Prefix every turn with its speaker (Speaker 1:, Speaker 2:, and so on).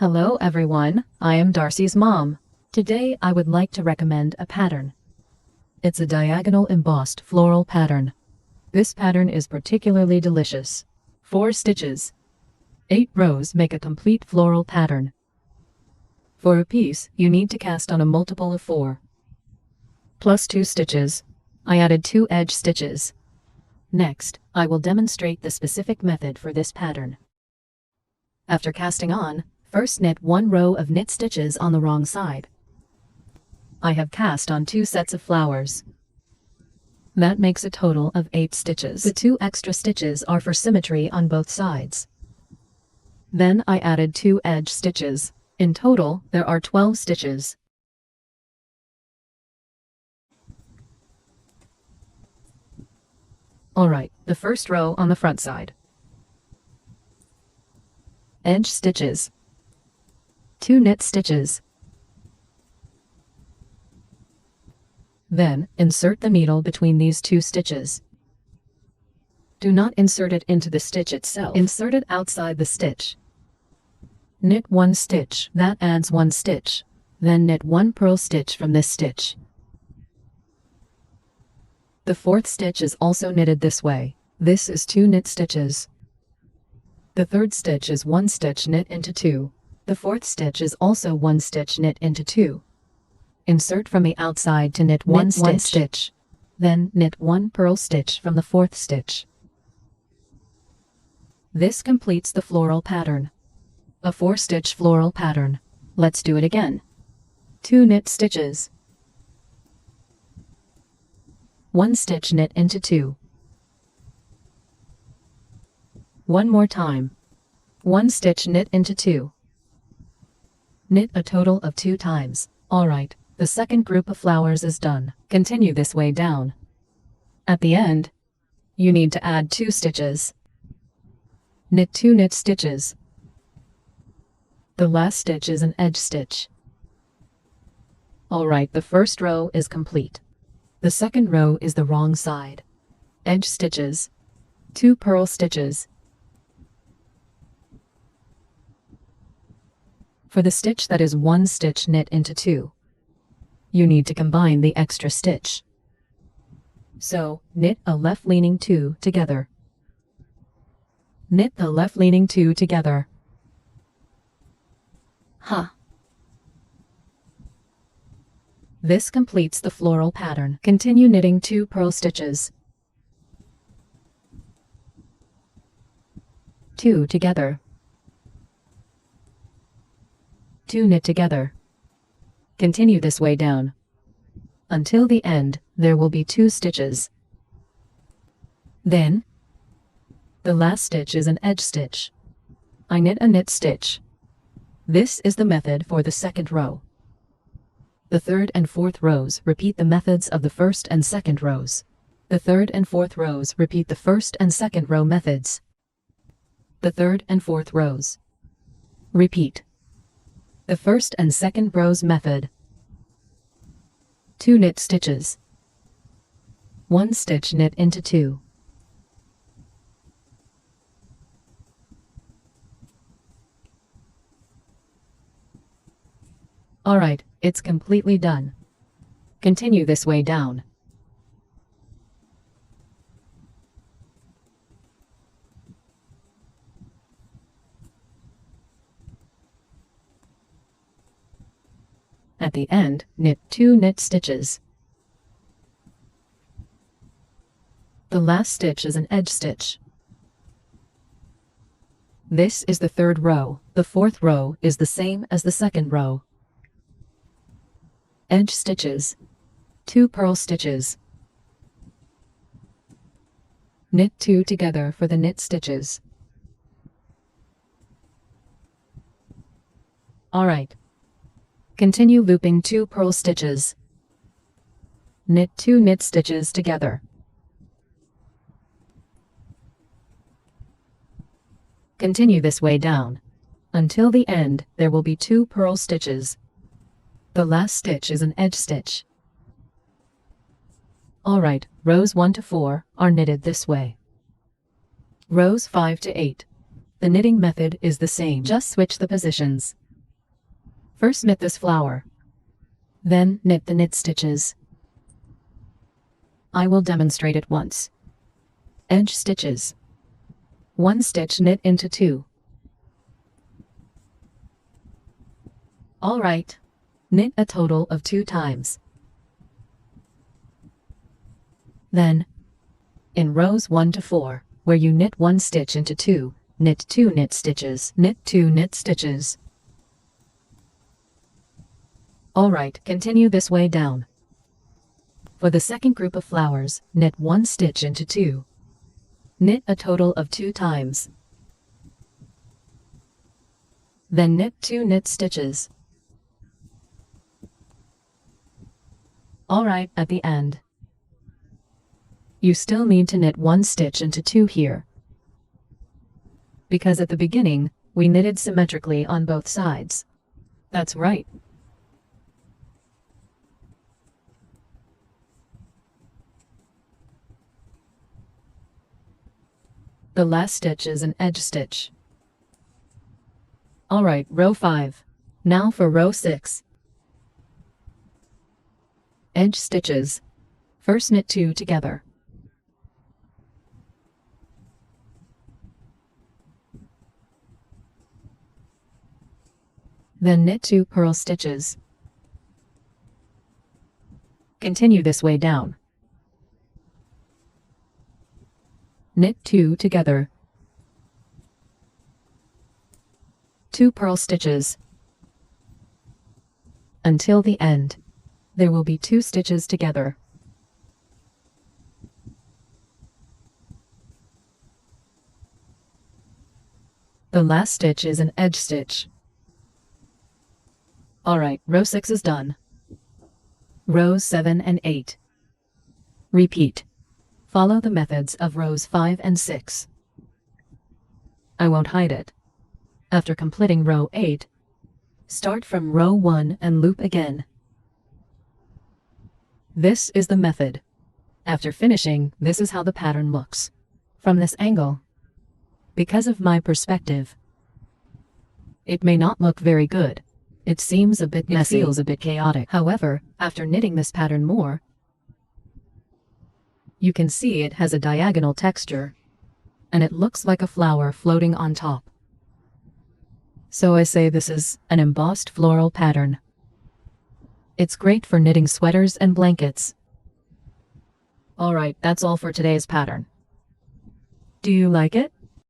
Speaker 1: Hello everyone, I am Darcy's mom. Today I would like to recommend a pattern. It's a diagonal embossed floral pattern. This pattern is particularly delicious. 4 stitches. 8 rows make a complete floral pattern. For a piece, you need to cast on a multiple of 4. Plus 2 stitches. I added 2 edge stitches. Next, I will demonstrate the specific method for this pattern. After casting on, first knit 1 row of knit stitches on the wrong side. I have cast on 2 sets of flowers. That makes a total of 8 stitches. The 2 extra stitches are for symmetry on both sides. Then I added 2 edge stitches. In total, there are 12 stitches. Alright, the first row on the front side. Edge stitches. 2 knit stitches. Then, insert the needle between these 2 stitches. Do not insert it into the stitch itself. Insert it outside the stitch. Knit 1 stitch. That adds 1 stitch. Then knit 1 purl stitch from this stitch. The 4th stitch is also knitted this way. This is 2 knit stitches. The 3rd stitch is 1 stitch knit into 2. The 4th stitch is also 1 stitch knit into 2. Insert from the outside to knit 1 stitch. Then knit 1 purl stitch from the 4th stitch. This completes the floral pattern. A 4-stitch floral pattern. Let's do it again. 2 knit stitches. 1 stitch knit into 2. One more time. 1 stitch knit into 2. Knit a total of 2 times. Alright, the second group of flowers is done. Continue this way down. At the end, you need to add 2 stitches. Knit 2 knit stitches. The last stitch is an edge stitch. Alright, the first row is complete. The second row is the wrong side. Edge stitches. 2 purl stitches. For the stitch that is 1 stitch knit into 2, you need to combine the extra stitch. So, knit a left-leaning 2 together. Knit the left-leaning 2 together. This completes the floral pattern. Continue knitting 2 purl stitches. 2 together. 2 knit together. Continue this way down. Until the end, there will be 2 stitches. Then, the last stitch is an edge stitch. I knit a knit stitch. This is the method for the second row. The 3rd and 4th rows repeat the methods of the 1st and 2nd rows. The 3rd and 4th rows repeat the 1st and 2nd row methods. The 3rd and 4th rows repeat the 1st and 2nd rows method. 2 knit stitches. 1 stitch knit into 2. Alright, it's completely done. Continue this way down. At the end, knit 2 knit stitches. The last stitch is an edge stitch. This is the 3rd row. The 4th row is the same as the 2nd row. Edge stitches. 2 purl stitches. Knit 2 together for the knit stitches. Alright. Continue looping 2 purl stitches. Knit 2 knit stitches together. Continue this way down. Until the end, there will be 2 purl stitches. The last stitch is an edge stitch. Alright, rows 1 to 4 are knitted this way. Rows 5 to 8. The knitting method is the same, just switch the positions. First knit this flower. Then knit the knit stitches. I will demonstrate it once. Edge stitches. 1 stitch knit into 2. Alright. Knit a total of 2 times. Then, in rows 1 to 4, where you knit 1 stitch into 2, knit 2 knit stitches, knit 2 knit stitches. Alright, continue this way down. For the second group of flowers, knit 1 stitch into 2. Knit a total of 2 times. Then knit 2 knit stitches. Alright, at the end, you still need to knit 1 stitch into 2 here, because at the beginning, we knitted symmetrically on both sides. That's right. The last stitch is an edge stitch. Alright, row 5. Now for row 6. Edge stitches. First knit 2 together. Then knit 2 purl stitches. Continue this way down. Knit 2 together. 2 purl stitches. Until the end, there will be 2 stitches together. The last stitch is an edge stitch. Alright, row 6 is done. Rows 7 and 8. Repeat. Follow the methods of rows 5 and 6. I won't hide it. After completing row 8, start from row 1 and loop again. This is the method. After finishing, this is how the pattern looks. From this angle, because of my perspective, it may not look very good. It seems a bit messy. It feels a bit chaotic. However, after knitting this pattern more, you can see it has a diagonal texture, and it looks like a flower floating on top. So I say this is an embossed floral pattern. It's great for knitting sweaters and blankets. Alright, that's all for today's pattern. Do you like it?